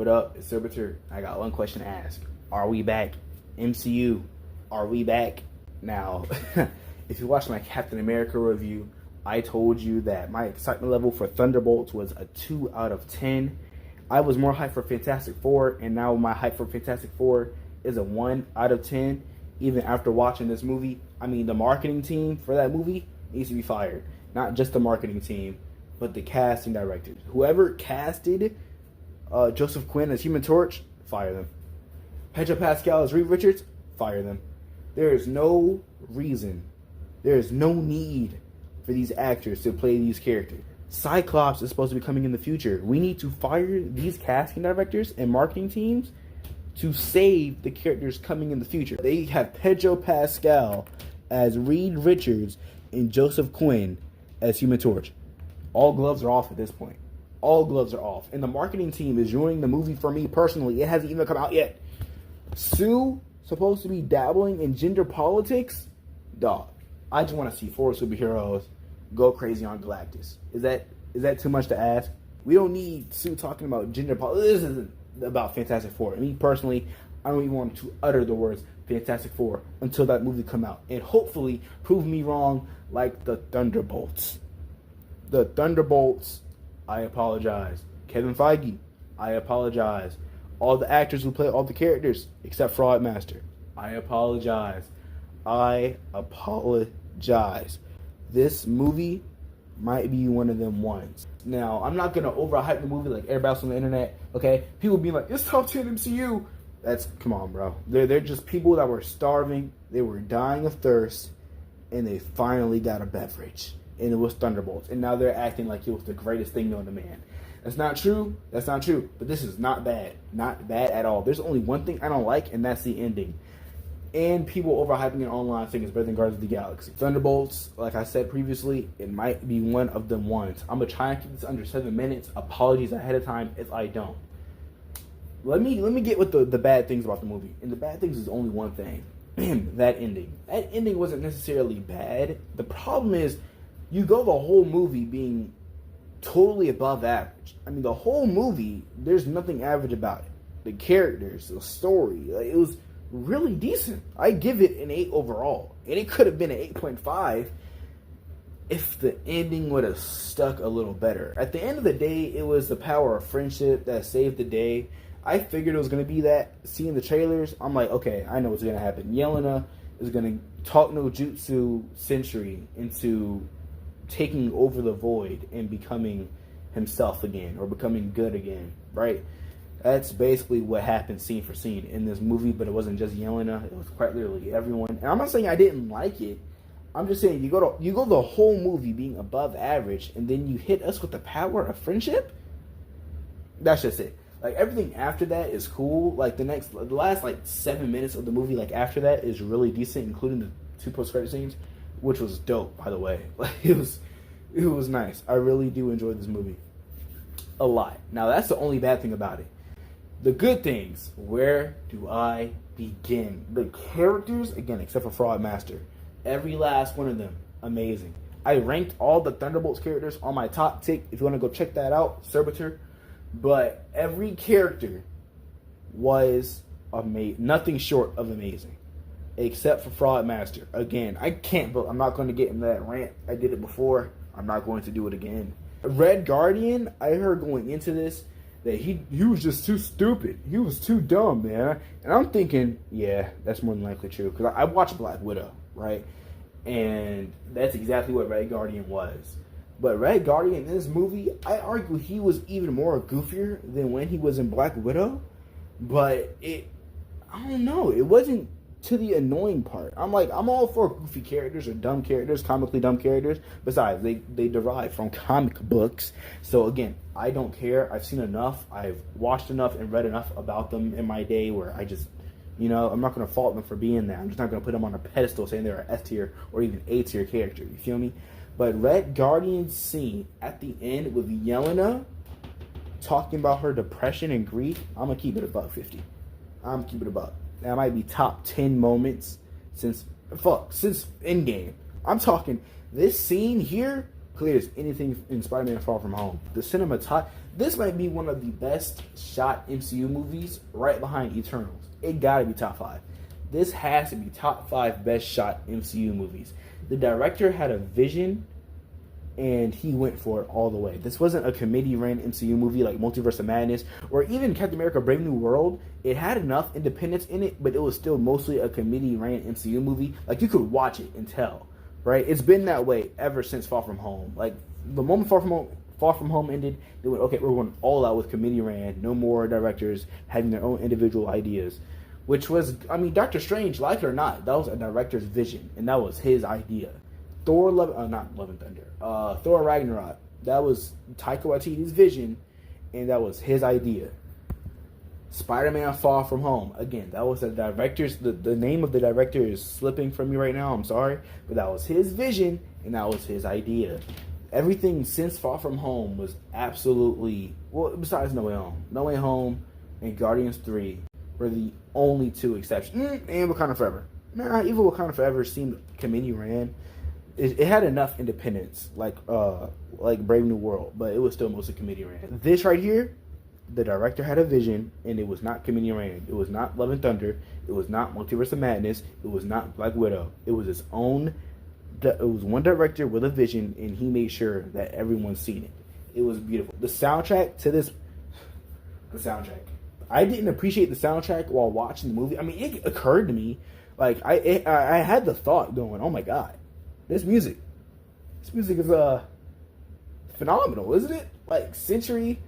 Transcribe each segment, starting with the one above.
What up? It's Servitor. I got one question to ask. Are we back? MCU, are we back? Now, if you watched my Captain America review, I told you that my excitement level for Thunderbolts was a 2 out of 10. I was more hyped for Fantastic Four, and now my hype for Fantastic Four is a 1 out of 10. Even after watching this movie, I mean, the marketing team for that movie needs to be fired. Not just the marketing team, but the casting directors. Whoever casted Joseph Quinn as Human Torch, fire them. Pedro Pascal as Reed Richards, fire them. There is no reason, there is no need for these actors to play these characters. Cyclops is supposed to be coming in the future. We need to fire these casting directors and marketing teams to save the characters coming in the future. They have Pedro Pascal as Reed Richards and Joseph Quinn as Human Torch. All gloves are off at this point. All gloves are off. And the marketing team is ruining the movie for me personally. It hasn't even come out yet. Sue, supposed to be dabbling in gender politics? Dog, I just want to see 4 superheroes go crazy on Galactus. Is that too much to ask? We don't need Sue talking about gender politics. This isn't about Fantastic Four. Me personally, I don't even want to utter the words Fantastic Four until that movie come out. And hopefully prove me wrong like the Thunderbolts. The Thunderbolts, I apologize. Kevin Feige, I apologize. All the actors who play all the characters, except Fraudmaster, I apologize. I apologize. This movie might be one of them ones. Now, I'm not going to overhype the movie like everybody else on the internet, okay? People being like, it's top 10 MCU. Come on, bro. They're just people that were starving, they were dying of thirst, and they finally got a beverage. And it was Thunderbolts. And now they're acting like it was the greatest thing known to man. That's not true. That's not true. But this is not bad. Not bad at all. There's only one thing I don't like, and that's the ending. And people overhyping it online saying it's better than Guardians of the Galaxy. Thunderbolts, like I said previously, it might be one of them ones. I'm going to try and keep this under 7 minutes. Apologies ahead of time if I don't. Let me get with the bad things about the movie. And the bad things is only one thing. That ending. That ending wasn't necessarily bad. The problem is you go the whole movie being totally above average. I mean, the whole movie, there's nothing average about it. The characters, the story, it was really decent. I give it an 8 overall. And it could have been an 8.5 if the ending would have stuck a little better. At the end of the day, it was the power of friendship that saved the day. I figured it was going to be that. Seeing the trailers, I'm like, okay, I know what's going to happen. Yelena is going to talk no jutsu Sentry into taking over the void and becoming himself again, or becoming good again, right? That's basically what happened scene for scene in this movie, but it wasn't just Yelena. It was quite literally everyone. And I'm not saying I didn't like it. I'm just saying you go the whole movie being above average, and then you hit us with the power of friendship? That's just it. Like, everything after that is cool. Like, the last, 7 minutes of the movie, after that is really decent, including the 2 post-credit scenes, which was dope, by the way. Like, it was nice. I really do enjoy this movie a lot. Now, that's the only bad thing about it. The good things, where do I begin? The characters, again, except for Fraudmaster, every last one of them, amazing. I ranked all the Thunderbolts characters on my top tick. If you want to go check that out, Servitor. But every character was nothing short of amazing, except for Fraudmaster. Again, I'm not going to get into that rant. I did it before. I'm not going to do it again. Red Guardian, I heard going into this that he was just too stupid. He was too dumb, man. And I'm thinking, yeah, that's more than likely true. Because I watched Black Widow, right? And that's exactly what Red Guardian was. But Red Guardian in this movie, I argue he was even more goofier than when he was in Black Widow. But I don't know. It wasn't to the annoying part. I'm all for goofy characters or dumb characters, comically dumb characters. Besides, they derive from comic books. So again, I don't care. I've seen enough. I've watched enough and read enough about them in my day where I just, I'm not going to fault them for being there. I'm just not going to put them on a pedestal saying they're an S tier or even A tier character. You feel me? But Red Guardian's scene at the end with Yelena talking about her depression and grief, I'm going to keep it above 50. I'm keeping it above. That might be top 10 moments since Endgame. I'm talking, this scene here clear as anything in Spider-Man Far From Home. The cinematography, this might be one of the best shot MCU movies, right behind Eternals. It gotta be top 5. This has to be top 5 best shot MCU movies. The director had a vision, and he went for it all the way. This wasn't a committee-ran MCU movie like Multiverse of Madness, or even Captain America Brave New World. It had enough independence in it, but it was still mostly a committee-ran MCU movie. Like, you could watch it and tell, right? It's been that way ever since Far From Home. Like, the moment Far From Home ended, they went, okay, we're going all out with committee-ran, no more directors having their own individual ideas. Which was, I mean, Doctor Strange, like it or not, that was a director's vision, and that was his idea. Thor Ragnarok, that was Taika Waititi's vision, and that was his idea. Spider-Man Far From Home, again, that was the director's, the name of the director is slipping from me right now, I'm sorry, but that was his vision, and that was his idea. Everything since Far From Home was absolutely, well, besides No Way Home. No Way Home and Guardians 3 were the only two exceptions. And Wakanda Forever. Nah, even Wakanda Forever seemed committee-ran. It had enough independence, like Brave New World, but it was still mostly committee-ran. This right here, the director had a vision, and it was not committee-ran. It was not Love and Thunder. It was not Multiverse of Madness. It was not Black Widow. It was his own. It was one director with a vision, and he made sure that everyone's seen it. It was beautiful. The soundtrack to this, I didn't appreciate the soundtrack while watching the movie. I mean, it occurred to me, like I had the thought going, oh my god, this music is phenomenal, isn't it? Like Sentry,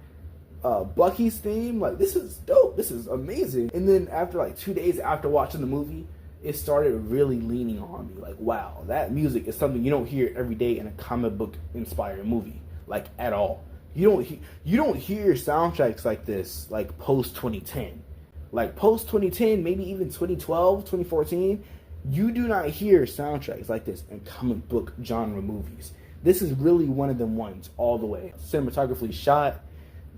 Bucky's theme, like this is dope. This is amazing. And then after like 2 days after watching the movie, it started really leaning on me. Like, wow, that music is something you don't hear every day in a comic book inspired movie, like at all. You don't hear soundtracks like this, like post 2010, like post 2010, maybe even 2012, 2014. You do not hear soundtracks like this in comic book genre movies. This is really one of them ones all the way. Cinematographically shot,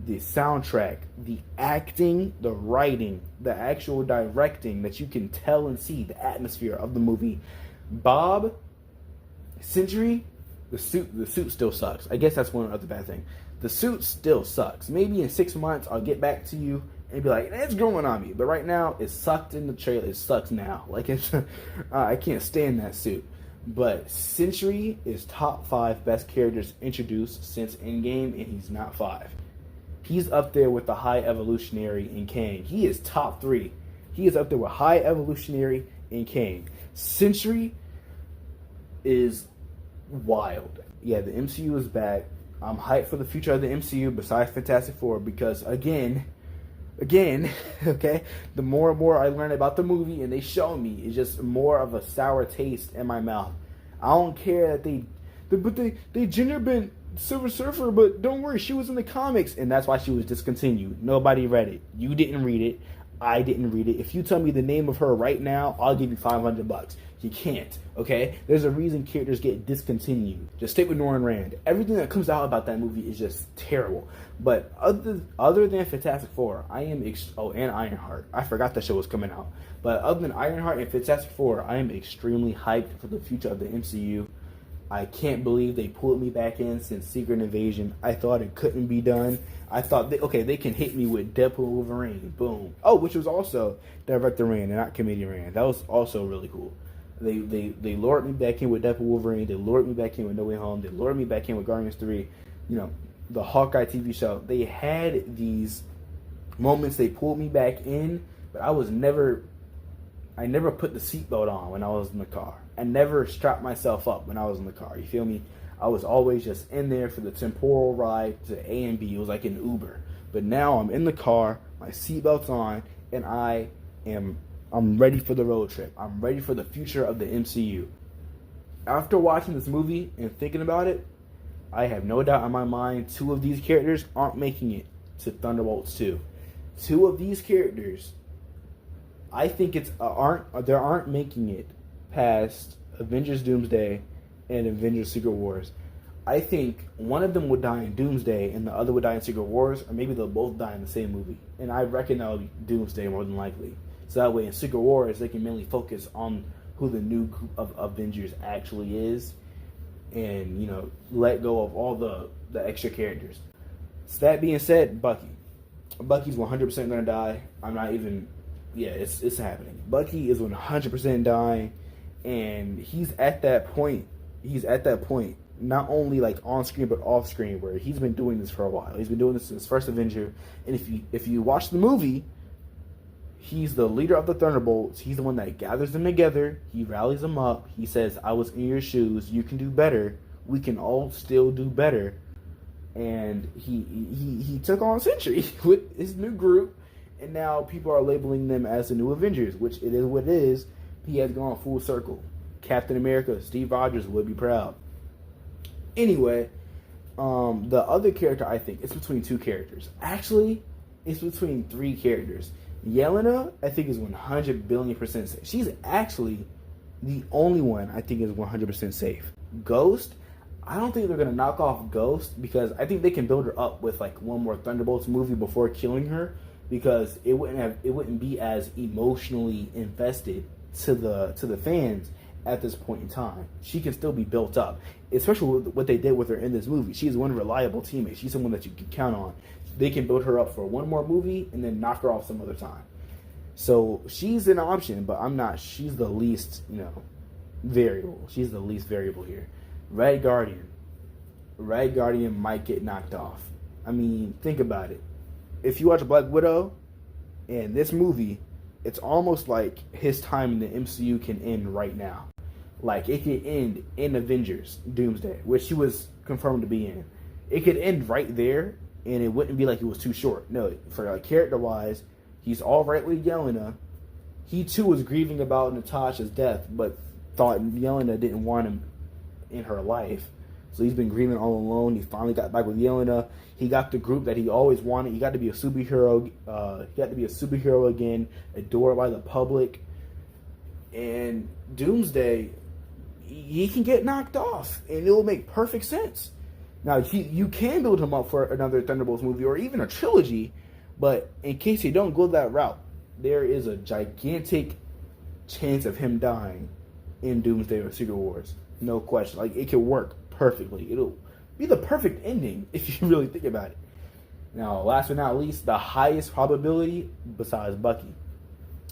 the soundtrack, the acting, the writing, the actual directing that you can tell and see the atmosphere of the movie. Bob, Sentry, the suit still sucks. I guess that's one other bad thing. The suit still sucks. Maybe in 6 months I'll get back to you and be like, it's growing on me. But right now, it sucked in the trailer. It sucks now. Like, it's, I can't stand that suit. But Sentry is top 5 best characters introduced since Endgame, and he's not 5. He's up there with the High Evolutionary and Kang. He is top 3. He is up there with High Evolutionary and Kang. Sentry is wild. Yeah, the MCU is back. I'm hyped for the future of the MCU besides Fantastic Four because, again, okay, the more and more I learn about the movie and they show me, it's just more of a sour taste in my mouth. I don't care that they gender bent Silver Surfer, but don't worry, she was in the comics, and that's why she was discontinued. Nobody read it. You didn't read it. I didn't read it. If you tell me the name of her right now, I'll give you $500. You can't, okay? There's a reason characters get discontinued. Just stick with Norman Rand. Everything that comes out about that movie is just terrible. But other than Fantastic Four, I am and Ironheart. I forgot that show was coming out. But other than Ironheart and Fantastic Four, I am extremely hyped for the future of the MCU. I can't believe they pulled me back in since Secret Invasion. I thought it couldn't be done. I thought, they can hit me with Deadpool Wolverine. Boom. Oh, which was also director ran and not committee ran. That was also really cool. They lured me back in with Deadpool Wolverine. They lured me back in with No Way Home. They lured me back in with Guardians 3. You know, the Hawkeye TV show. They had these moments they pulled me back in, but I never put the seatbelt on when I was in the car. I never strapped myself up when I was in the car. You feel me? I was always just in there for the temporal ride to A and B. It was like an Uber. But now I'm in the car, my seatbelt's on, and I'm ready for the road trip. I'm ready for the future of the MCU. After watching this movie and thinking about it, I have no doubt in my mind 2 of these characters aren't making it to Thunderbolts 2. 2 of these characters, I think aren't making it past Avengers Doomsday and Avengers Secret Wars. I think one of them would die in Doomsday and the other would die in Secret Wars, or maybe they'll both die in the same movie. And I reckon that'll be Doomsday more than likely. So that way in Secret Wars they can mainly focus on who the new group of Avengers actually is. and let go of all the extra characters. So that being said, Bucky's 100% gonna die. I'm not even. Yeah, it's happening. Bucky is 100% dying, and he's at that point. Not only like on screen but off screen, where he's been doing this for a while. He's been doing this since first Avenger, and if you watch the movie, he's the leader of the Thunderbolts. He's the one that gathers them together. He rallies them up. He says, "I was in your shoes. You can do better. We can all still do better." And he took on Sentry with his new group, and now people are labeling them as the new Avengers, which it is what it is. He has gone full circle. Captain America, Steve Rogers would be proud. Anyway, the other character, I think, it's between two characters. Actually, it's between three characters. Yelena, I think, is 100 billion% safe. She's actually the only one I think is 100% safe. Ghost, I don't think they're going to knock off Ghost, because I think they can build her up with like one more Thunderbolts movie before killing her, because it wouldn't be as emotionally invested to the fans at this point in time. She can still be built up, especially with what they did with her in this movie. She's one reliable teammate. She's someone that you can count on. They can build her up for one more movie and then knock her off some other time. So she's an option, but I'm not. She's the least, variable. She's the least variable here. Red Guardian might get knocked off. I mean, think about it. If you watch Black Widow and this movie, it's almost like his time in the MCU can end right now. Like, it could end in Avengers Doomsday, which he was confirmed to be in. It could end right there, and it wouldn't be like it was too short. No, for like character-wise, he's all right with Yelena. He too was grieving about Natasha's death, but thought Yelena didn't want him in her life. So he's been grieving all alone. He finally got back with Yelena. He got the group that he always wanted. He got to be a superhero. He got to be a superhero again, adored by the public. And Doomsday, he can get knocked off, and it will make perfect sense. Now, you can build him up for another Thunderbolts movie or even a trilogy, but in case you don't go that route, there is a gigantic chance of him dying in Doomsday or Secret Wars. No question. Like, it can work perfectly. It'll be the perfect ending if you really think about it. Now, last but not least, the highest probability, besides Bucky,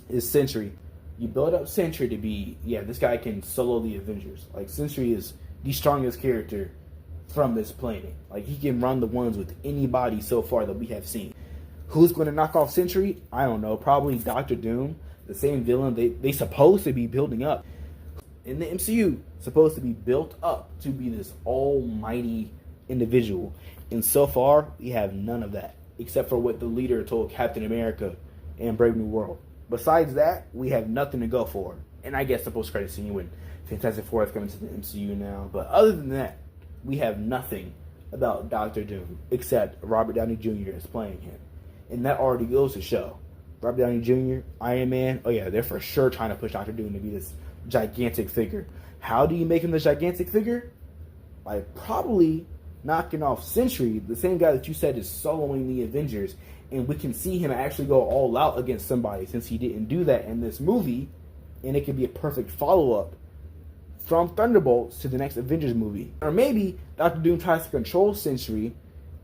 is Sentry. You build up Sentry to be, this guy can solo the Avengers. Like, Sentry is the strongest character from this planet. Like, he can run the ones with anybody so far that we have seen. Who's going to knock off Sentry? I don't know. Probably Doctor Doom, the same villain they supposed to be building up in the MCU, supposed to be built up to be this almighty individual. And so far, we have none of that, except for what the leader told Captain America and Brave New World. Besides that, we have nothing to go for. And I guess the post-credit scene when Fantastic Four is coming to the MCU now. But other than that, we have nothing about Doctor Doom, except Robert Downey Jr. is playing him. And that already goes to show. Robert Downey Jr., Iron Man, they're for sure trying to push Doctor Doom to be this gigantic figure. How do you make him the gigantic figure? By probably knocking off Sentry, the same guy that you said is soloing the Avengers, and we can see him actually go all out against somebody, since he didn't do that in this movie, and it could be a perfect follow-up from Thunderbolts to the next Avengers movie. Or maybe Doctor Doom tries to control Sentry,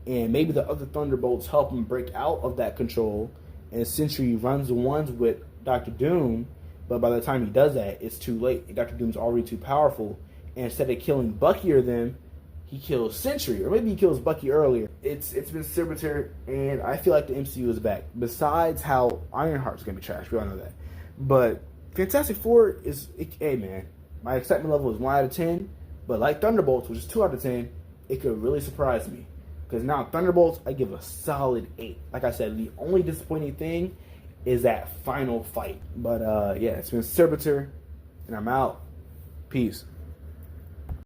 and maybe the other Thunderbolts help him break out of that control, and Sentry runs the ones with Doctor Doom, but by the time he does that, it's too late. Doctor Doom's already too powerful, and instead of killing Bucky or them, he kills Sentry, or maybe he kills Bucky earlier. It's been servitor, and I feel like the MCU is back. Besides how Ironheart's gonna be trash, we all know that. But Fantastic Four is, hey man, my excitement level is 1 out of 10. But like Thunderbolts, which is 2 out of 10, it could really surprise me. Because now Thunderbolts, I give a solid 8. Like I said, the only disappointing thing is that final fight. But it's been servitor, and I'm out. Peace.